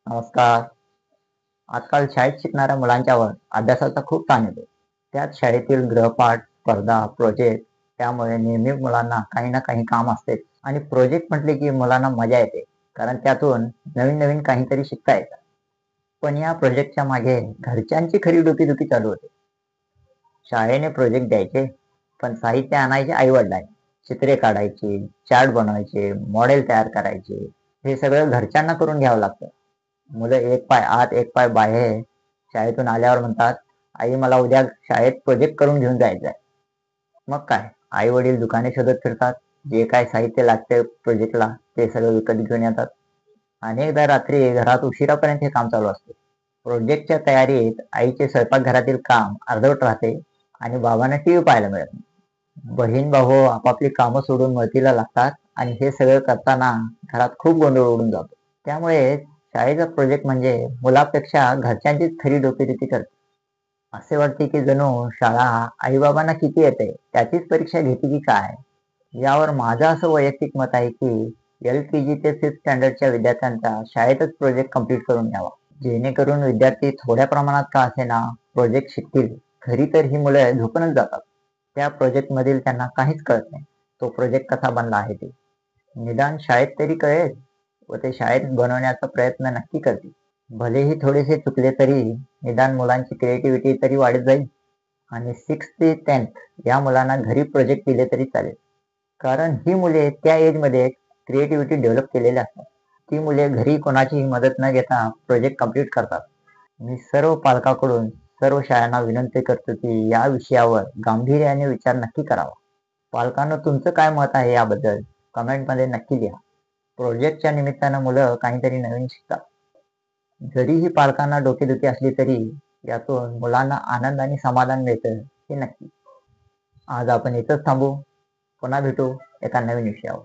नमस्कार. आजकाल शाळेत शिकणाऱ्या मुलांच्यावर अभ्यासाचा खूप ताण येतो. त्यात शाळेतील गृहपाठ, स्पर्धा, प्रोजेक्ट त्यामुळे नेहमी मुलांना काही ना काही काम असते आणि प्रोजेक्ट म्हटले की मुलांना मजा येते कारण त्यातून नवीन काहीतरी शिकता येतं. पण या प्रोजेक्टच्या मागे घरच्यांची खरी डोकेदुखी चालू होते. शाळेने प्रोजेक्ट द्यायचे, पण साहित्य आणायचे आई-वडिलांनी. चित्रे काढायची, चार्ट बनवायचे, मॉडेल तयार करायचे. हे सगळं घरच्यांना करून घ्यावं लागतं. मुलं एक पाय आत एक पाय बाहेर शाळेतून आल्यावर म्हणतात, आई मला उद्या शाळेत प्रोजेक्ट करून घेऊन जायचं आहे. मग काय आई वडील दुकाने शोधत फिरतात. जे काय साहित्य लागते प्रोजेक्टला ते सगळं विकत घेऊन येतात. अनेकदा रात्री घरात उशिरापर्यंत हे काम चालू असते. प्रोजेक्टच्या तयारीत आईचे स्वयंपाकघरातील काम अर्धवट राहते आणि बाबांना टीव्ही पाहायला मिळत नाही. बहीण भाऊ आपापली कामं सोडून मदतीला लागतात आणि हे सगळं करताना घरात खूप गोंधळ उडून जातो. त्यामुळे शाळेचा प्रोजेक्ट म्हणजे मुलापेक्षा घरच्यांचीच खरी डोकेदुखी करते. असे वाटते की जणू शाळा आई-बाबांना किती येते त्याचीच परीक्षा घेते की काय? यावर माझं असं वैयक्तिक मत आहे की LKG ते 5th स्टँडर्डच्या विद्यार्थ्यांचा शाळेतच प्रोजेक्ट कंप्लीट करून घ्यावा. जेणेकरून विद्यार्थी थोड्या प्रमाणात का असेना प्रोजेक्ट शिकतील. घरी तर ही मुलं झोपूनच जातात. त्या प्रोजेक्टमधील त्यांना काहीच कळत नाही. तो प्रोजेक्ट कसा बनला आहे ते. निदान शाळेत तरी कळेल व ते शाळेत बनवण्याचा प्रयत्न नक्की करतील. भलेही थोडेसे चुकले तरी निदान मुलांची क्रिएटिव्हिटी तरी वाढत जाईल. आणि 6th ते 10th या मुलांना घरी प्रोजेक्ट दिले तरी चालेल. कारण ही मुले त्या एजमध्ये क्रिएटिव्हिटी डेव्हलप केलेल्या असतात. ती मुले घरी कोणाचीही मदत न घेता प्रोजेक्ट कंप्लीट करतात. मी सर्व पालकांकडून सर्व शाळांना विनंती करतो की या विषयावर गांभीर्याने विचार नक्की करावा. पालकांनो तुमचं काय मत आहे याबद्दल कमेंटमध्ये नक्की लिहा. प्रोजेक्टच्या निमित्तानं मुलं काहीतरी नवीन शिकतात. जरीही पालकांना डोकेदुखी असली तरी यातून मुलांना आनंद आणि समाधान मिळतं हे नक्की. आज आपण इथंच थांबू. पुन्हा भेटू एका नवीन विषयावर.